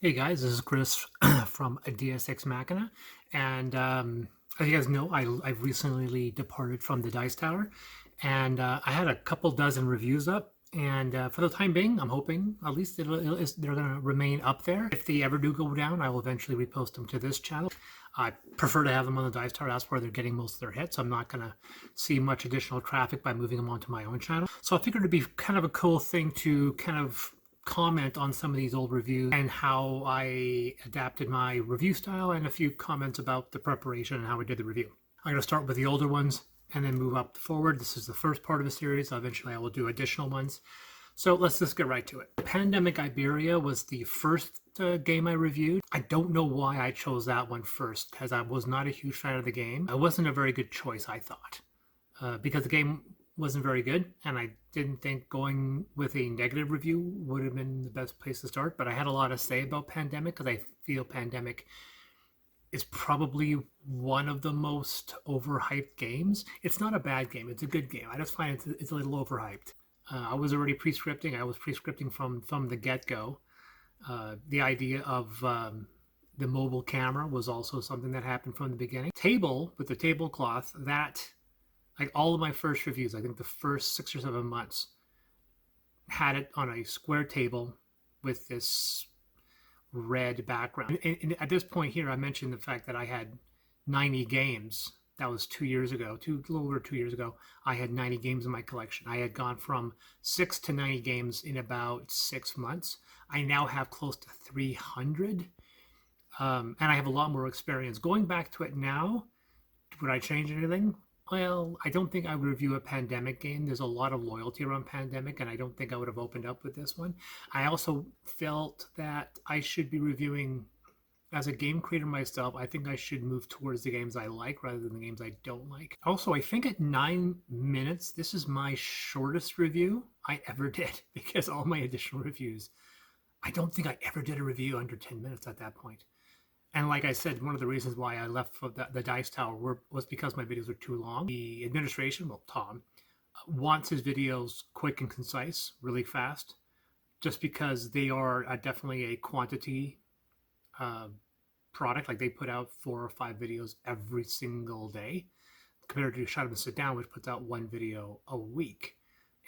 Hey guys, this is Chris from DSX Machina, and as you guys know, I've recently departed from the Dice Tower, and I had a couple dozen reviews up, and for the time being, I'm hoping at least they're going to remain up there. If they ever do go down, I will eventually repost them to this channel. I prefer to have them on the Dice Tower. That's where they're getting most of their hits. I'm not going to see much additional traffic by moving them onto my own channel. So I figured it'd be kind of a cool thing to kind of comment on some of these old reviews and how I adapted my review style and a few comments about the preparation and how I did the review. I'm going to start with the older ones and then move up forward. This is the first part of a series. Eventually I will do additional ones. So let's just get right to it. Pandemic Iberia was the first game I reviewed. I don't know why I chose that one first, because I was not a huge fan of the game. It wasn't a very good choice, I thought, because the game wasn't very good, and I didn't think going with a negative review would have been the best place to start. But I had a lot to say about Pandemic because I feel Pandemic is probably one of the most overhyped games. It's not a bad game; it's a good game. I just find it's a little overhyped. I was already pre-scripting. I was pre-scripting from the get-go. The idea of the mobile camera was also something that happened from the beginning. Table with the tablecloth, that like all of my first reviews, I think the first 6 or 7 months had it on a square table with this red background. And at this point here, I mentioned the fact that I had 90 games. That was 2 years ago, a little over 2 years ago. I had 90 games in my collection. I had gone from 6 to 90 games in about 6 months. I now have close to 300, and I have a lot more experience. Going back to it now, would I change anything? Well, I don't think I would review a Pandemic game. There's a lot of loyalty around Pandemic, and I don't think I would have opened up with this one. I also felt that I should be reviewing, as a game creator myself, I think I should move towards the games I like rather than the games I don't like. Also, I think at 9 minutes, this is my shortest review I ever did because all my additional reviews, I don't think I ever did a review under 10 minutes at that point. And like I said, one of the reasons why I left for the Dice Tower was because my videos were too long. The administration, well, Tom, wants his videos quick and concise, really fast, just because they are definitely a quantity uh, product. Like they put out 4 or 5 videos every single day, compared to Shut Up and Sit Down, which puts out one video a week.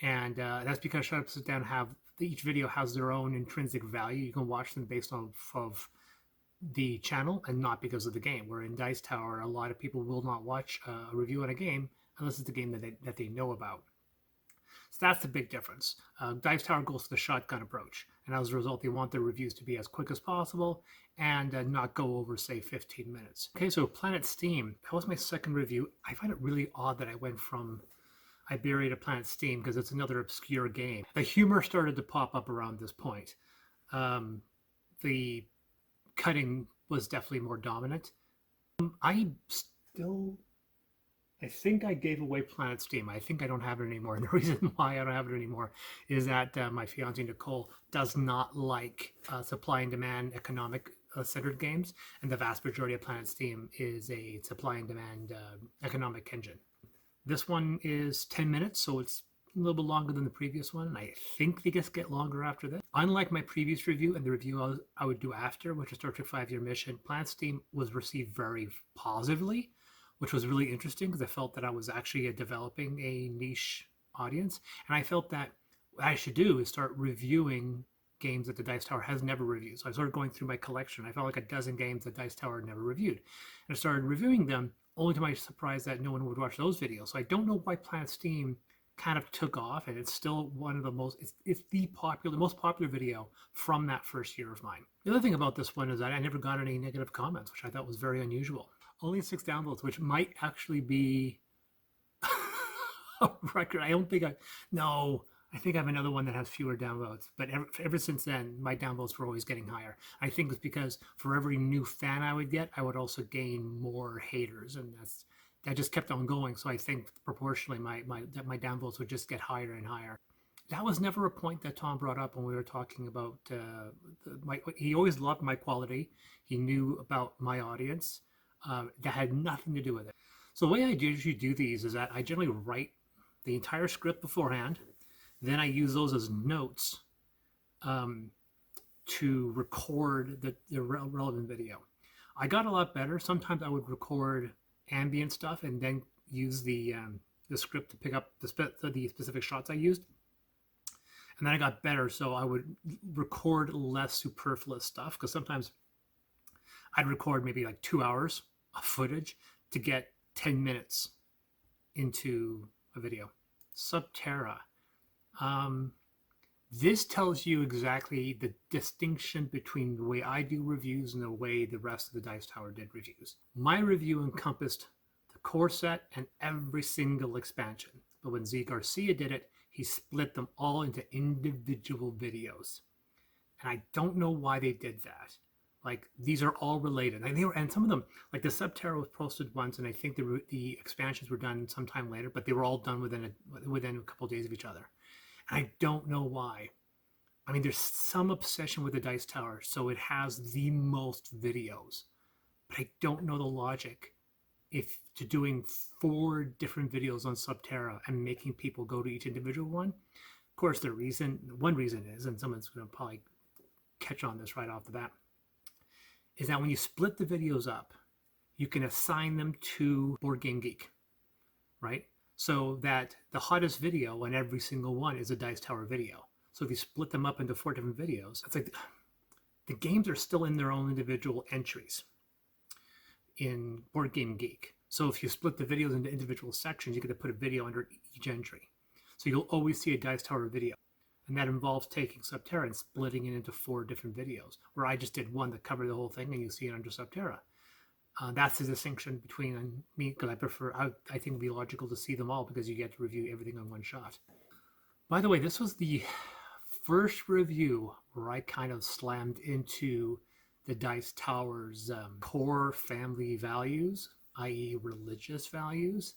And that's because Shut Up and Sit Down each video has their own intrinsic value. You can watch them based on of the channel and not because of the game. Where in Dice Tower, a lot of people will not watch a review on a game unless it's a game that they know about. So that's the big difference. Dice Tower goes to the shotgun approach, and as a result, they want their reviews to be as quick as possible and not go over, say, 15 minutes. Okay, so Planet Steam, that was my second review. I find it really odd that I went from Iberia to Planet Steam because it's another obscure game. The humor started to pop up around this point. The cutting was definitely more dominant. I still, I think I gave away Planet Steam. I think I don't have it anymore. And the reason why I don't have it anymore is that my fiance Nicole does not like supply and demand economic centered games. And the vast majority of Planet Steam is a supply and demand economic engine. This one is 10 minutes, so it's a little bit longer than the previous one. I think they just get longer after this. Unlike my previous review and the review I would do after, which is Star Trek 5-Year Mission, Planet Steam was received very positively, which was really interesting because I felt that I was actually developing a niche audience. And I felt that what I should do is start reviewing games that the Dice Tower has never reviewed. So I started going through my collection. I felt like a dozen games that Dice Tower had never reviewed. And I started reviewing them, only to my surprise that no one would watch those videos. So I don't know why Planet Steam kind of took off, and it's still one of the most, it's the most popular video from that first year of mine. The other thing about this one is that I never got any negative comments, which I thought was very unusual. Only 6 downloads, which might actually be a record. I don't think no, I think I have another one that has fewer downloads, but ever since then, my downloads were always getting higher. I think it's because for every new fan I would get, I would also gain more haters, and that just kept on going. So I think proportionally, my downvotes would just get higher and higher. That was never a point that Tom brought up when we were talking about he always loved my quality. He knew about my audience. That had nothing to do with it. So the way I usually do these is that I generally write the entire script beforehand. Then I use those as notes. to record the relevant video. I got a lot better. Sometimes I would record ambient stuff and then use the script to pick up the specific shots I used. And then I got better, so I would record less superfluous stuff, because sometimes I'd record maybe like 2 hours of footage to get 10 minutes into a video. Subterra. This tells you exactly the distinction between the way I do reviews and the way the rest of the Dice Tower did reviews. My review encompassed the core set and every single expansion. But when Z Garcia did it, he split them all into individual videos. And I don't know why they did that. Like, these are all related. And some of them, like the Subterra was posted once, and I think the expansions were done sometime later, but they were all done within a couple of days of each other. And I don't know why. I mean, there's some obsession with the Dice Tower, so it has the most videos. But I don't know the logic if to doing 4 different videos on Subterra and making people go to each individual one. Of course, one reason is, and someone's going to probably catch on this right off the bat, is that when you split the videos up, you can assign them to Board Game Geek, right? So that the hottest video on every single one is a Dice Tower video. So if you split them up into 4 different videos, it's like the games are still in their own individual entries in Board Game Geek. So if you split the videos into individual sections, you get to put a video under each entry. So you'll always see a Dice Tower video. And that involves taking Subterra and splitting it into 4 different videos, where I just did one that covered the whole thing and you see it under Subterra. That's the distinction between me, because I think it'd be logical to see them all because you get to review everything on one shot. By the way, this was the first review where I kind of slammed into the Dice Tower's core family values, i.e. religious values,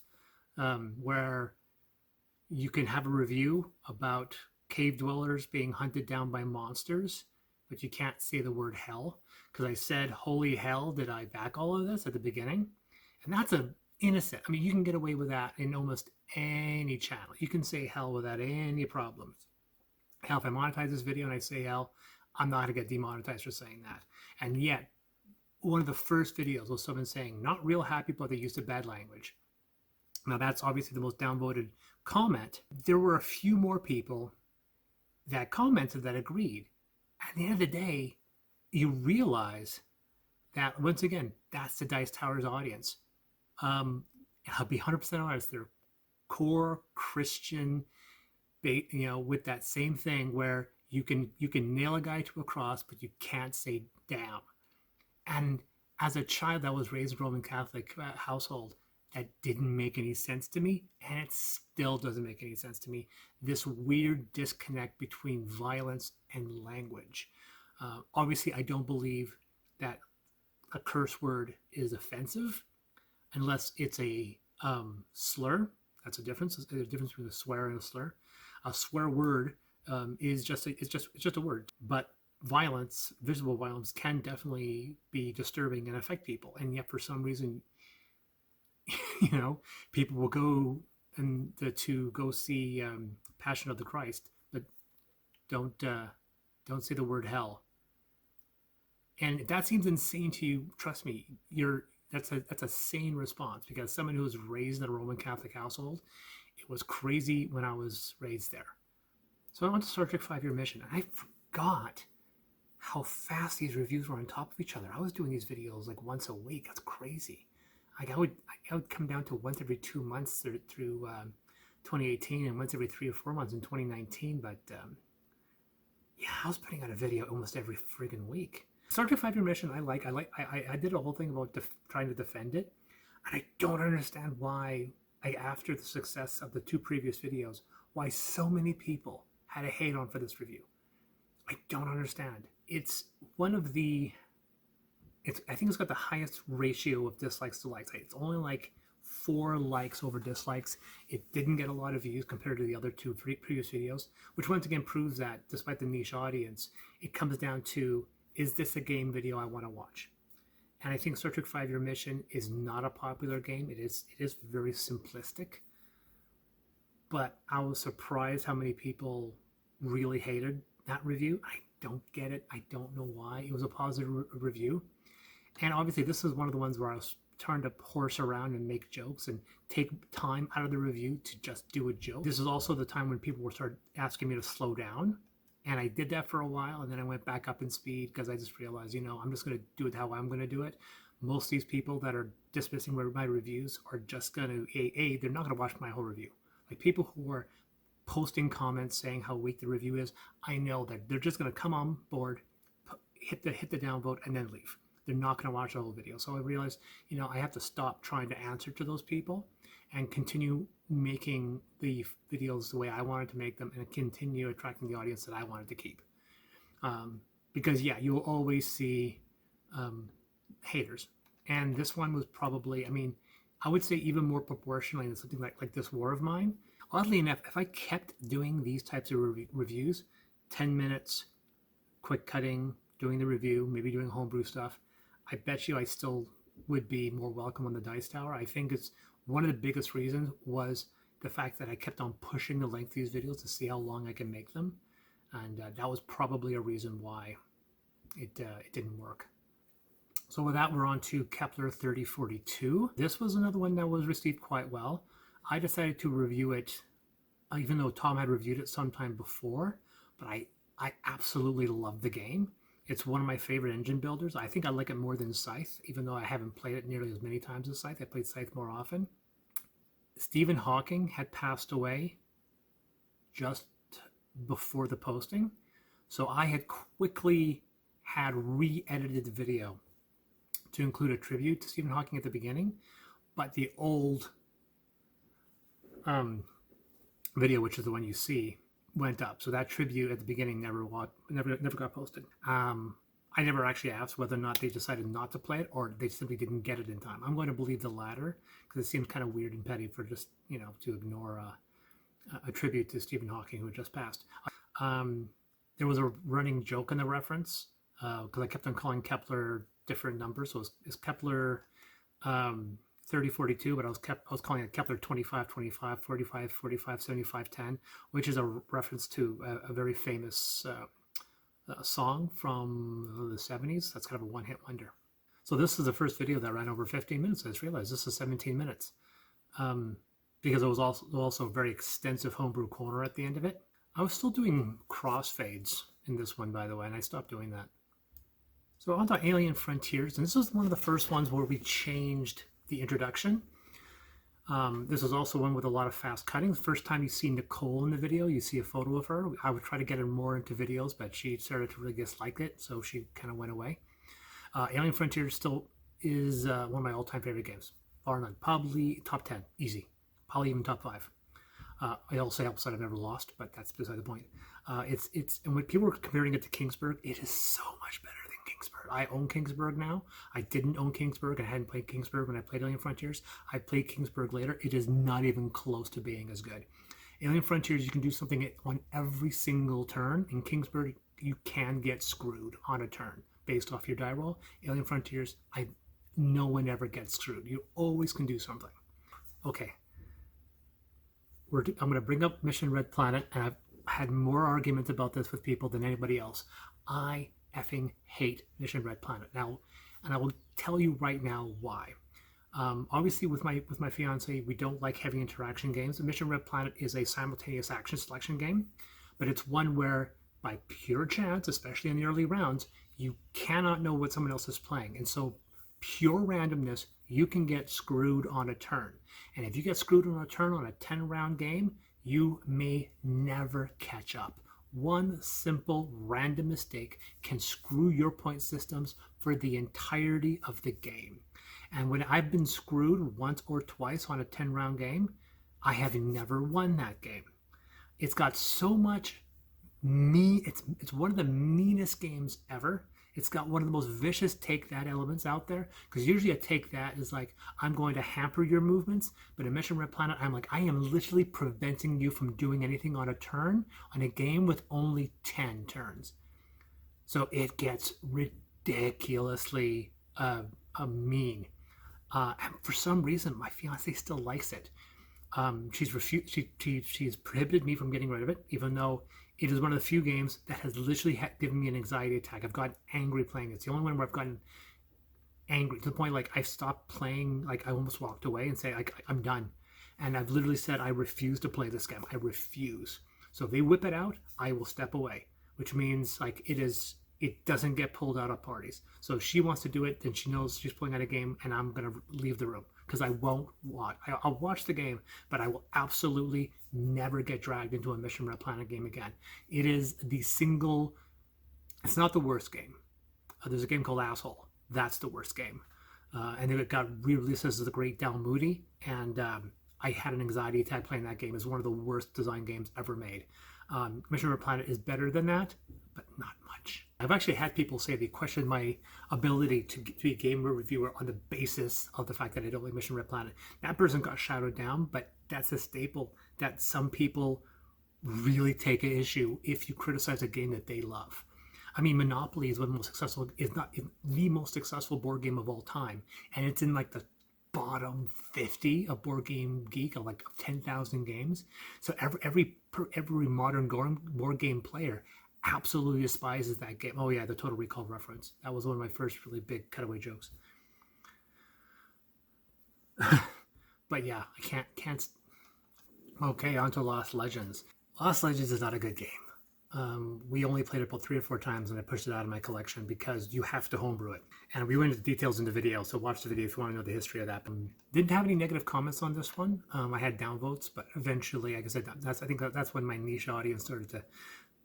where you can have a review about cave dwellers being hunted down by monsters, but you can't say the word hell, because I said, holy hell, did I back all of this at the beginning? And that's innocent. I mean, you can get away with that in almost any channel. You can say hell without any problems. Hell, if I monetize this video and I say hell, I'm not going to get demonetized for saying that. And yet, one of the first videos was someone saying, not real happy about the use of bad language. Now, that's obviously the most downvoted comment. There were a few more people that commented that agreed. At the end of the day, you realize that, once again, that's the Dice Tower's audience. I'll be 100% honest, they're core Christian, with that same thing where you can nail a guy to a cross, but you can't say damn. And as a child that was raised in a Roman Catholic household, that didn't make any sense to me, and it still doesn't make any sense to me. This weird disconnect between violence and language. Obviously, I don't believe that a curse word is offensive unless it's a slur. That's a difference. There's a difference between a swear and a slur. A swear word is just a word, but violence, visible violence, can definitely be disturbing and affect people. And yet, for some reason, people will go to go see Passion of the Christ, but don't say the word hell. And if that seems insane to you, trust me, that's a sane response, because someone who was raised in a Roman Catholic household, it was crazy when I was raised there. So I went to Star Trek 5-Year Mission, and I forgot how fast these reviews were on top of each other. I was doing these videos like once a week. That's crazy. Like I would come down to once every 2 months through 2018, and once every 3 or 4 months in 2019. But yeah, I was putting out a video almost every friggin' week. Star Trek 5-Year Mission, I did a whole thing about trying to defend it, and I don't understand why, after the success of the 2 previous videos, why so many people had a hate on for this review. I don't understand. It's one of the... I think it's got the highest ratio of dislikes to likes. It's only like 4 likes over dislikes. It didn't get a lot of views compared to the other 2 previous videos, which once again proves that despite the niche audience, it comes down to, is this a game video I want to watch? And I think Star Trek 5-Year Mission is not a popular game. It is very simplistic. But I was surprised how many people really hated that review. I don't get it. I don't know why. It was a positive review. And obviously, this is one of the ones where I was trying to horse around and make jokes and take time out of the review to just do a joke. This is also the time when people were started asking me to slow down. And I did that for a while, and then I went back up in speed because I just realized, you know, I'm just going to do it how I'm going to do it. Most of these people that are dismissing my reviews are just going to, they're not going to watch my whole review. Like people who are posting comments saying how weak the review is, I know that they're just going to come on board, hit the downvote, and then leave. They're not going to watch the whole video. So I realized, you know, I have to stop trying to answer to those people and continue making the videos the way I wanted to make them and continue attracting the audience that I wanted to keep. Because yeah, you'll always see haters. And this one was probably, I mean, I would say even more proportionally than something like this war of mine. Oddly enough, if I kept doing these types of reviews, 10 minutes, quick cutting, doing the review, maybe doing homebrew stuff, I bet you I still would be more welcome on the Dice Tower. I think it's one of the biggest reasons was the fact that I kept on pushing the length of these videos to see how long I can make them. And that was probably a reason why it didn't work. So with that, we're on to Kepler 3042. This was another one that was received quite well. I decided to review it, even though Tom had reviewed it sometime before, but I absolutely love the game. It's one of my favorite engine builders. I think I like it more than Scythe, even though I haven't played it nearly as many times as Scythe. I played Scythe more often. Stephen Hawking had passed away just before the posting, so I had quickly had re-edited the video to include a tribute to Stephen Hawking at the beginning, but the old video, which is the one you see, went up. So that tribute at the beginning never got posted. I never actually asked whether or not they decided not to play it or they simply didn't get it in time. I'm going to believe the latter because it seems kind of weird and petty for just, you know, to ignore a tribute to Stephen Hawking who had just passed. There was a running joke in the reference because I kept on calling Kepler different numbers. So it's Kepler 3042, but I was calling it Kepler 2525, 45, 45, 75, 10, which is a reference to a very famous song from the 70s. That's kind of a one-hit wonder. So this is the first video that ran over 15 minutes. I just realized this is 17 minutes because it was also a very extensive homebrew corner at the end of it. I was still doing crossfades in this one, by the way, and I stopped doing that. So on to Alien Frontiers, and this is one of the first ones where we changed the introduction. This is also one with a lot of fast cutting. The first time you see Nicole in the video, you see a photo of her. I would try to get her more into videos, but she started to really dislike it, so she kind of went away. Alien Frontiers still is one of my all-time favorite games, bar none. Probably top 10, easy. Probably even top 5. I also helps that I've never lost, but that's beside the point. And when people were comparing it to Kingsburg, it is so much better than Kingsburg. I own Kingsburg now. I didn't own Kingsburg. I hadn't played Kingsburg when I played Alien Frontiers. I played Kingsburg later. It is not even close to being as good. Alien Frontiers, you can do something on every single turn. In Kingsburg, you can get screwed on a turn based off your die roll. Alien Frontiers, no one ever gets screwed. You always can do something. Okay. I'm going to bring up Mission Red Planet, and I've had more arguments about this with people than anybody else. I effing hate Mission Red Planet now, and I will tell you right now why. Obviously, with my fiance, we don't like heavy interaction games. Mission Red Planet is a simultaneous action selection game, but it's one where, by pure chance, especially in the early rounds, you cannot know what someone else is playing, and so pure randomness, you can get screwed on a turn. And if you get screwed on a turn on a 10-round game, you may never catch up. One simple random mistake can screw your point systems for the entirety of the game. And when I've been screwed once or twice on a 10-round game, I have never won that game. It's got so much it's one of the meanest games ever. It's got one of the most vicious take that elements out there, because usually a take that is like, I'm going to hamper your movements, but in Mission Red Planet, I'm like, I am literally preventing you from doing anything on a turn on a game with only 10 turns. So it gets ridiculously mean. And for some reason, my fiance still likes it. She's prohibited me from getting rid of it, even though It is one of the few games that has literally given me an anxiety attack. I've gotten angry playing it. It's the only one where I've gotten angry to the point like I've stopped playing. Like I almost walked away and say like I'm done. And I've literally said I refuse to play this game. I refuse. So if they whip it out, I will step away, which means like it doesn't get pulled out of parties. So if she wants to do it, then she knows she's playing out a game, and I'm gonna leave the room because I won't watch. I'll watch the game, but I will absolutely never get dragged into a Mission Red Planet game again. It is the single. It's not the worst game. There's a game called Asshole. That's the worst game. And then it got re-released as The Great Down Moody, and I had an anxiety attack playing that game. It's one of the worst design games ever made. Mission Red Planet is better than that, but not much. I've actually had people say they question my ability to be a game reviewer on the basis of the fact that I don't like Mission Red Planet. That person got shouted down, but that's a staple that some people really take an issue if you criticize a game that they love. I mean, Monopoly is one of the most successful, is not the most successful board game of all time, and it's in like the bottom 50 of Board Game Geek of like 10,000 games. So every modern board game player absolutely despises that game. Oh yeah, the Total Recall reference. That was one of my first really big cutaway jokes. But yeah, I can't. Okay, on to Lost Legends. Lost Legends is not a good game. We only played it about 3 or 4 times, and I pushed it out of my collection because you have to homebrew it. And we went into details in the video, so watch the video if you want to know the history of that. Didn't have any negative comments on this one. I had downvotes, but eventually, like I said, I think that's when my niche audience started to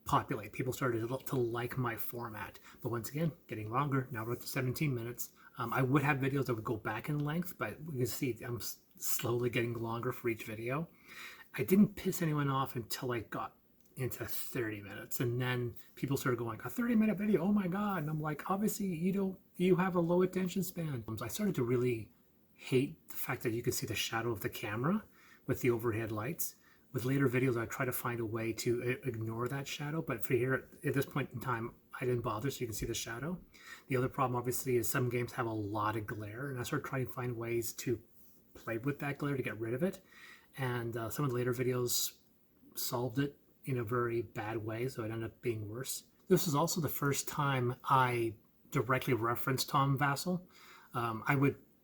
populate. People started to like my format. But once again, getting longer. Now we're up to 17 minutes. I would have videos that would go back in length, but you can see I'm slowly getting longer for each video. I didn't piss anyone off until I got into 30 minutes, and then people started going, a 30-minute video, oh my god. And I'm like, obviously you have a low attention span. I started to really hate the fact that you can see the shadow of the camera with the overhead lights. With later videos, I try to find a way to ignore that shadow, but for here at this point in time, I didn't bother, so you can see the shadow. The other problem obviously is some games have a lot of glare, and I started trying to find ways to play with that glare to get rid of it. And some of the later videos solved it in a very bad way, so it ended up being worse. This is also the first time I directly referenced Tom Vassell.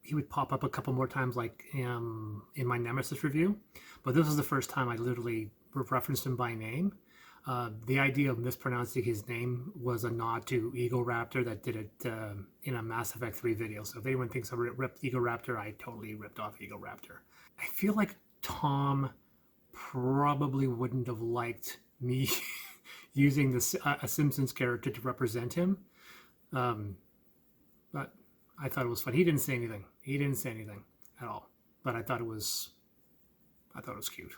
He would pop up a couple more times, like in my Nemesis review, but this was the first time I literally referenced him by name. The idea of mispronouncing his name was a nod to Ego Raptor that did it in a Mass Effect 3 video. So if anyone thinks I ripped Ego Raptor, I totally ripped off Ego Raptor. I feel like Tom probably wouldn't have liked me using a Simpsons character to represent him, but I thought it was fun. He didn't say anything. He didn't say anything at all, but I thought it was cute.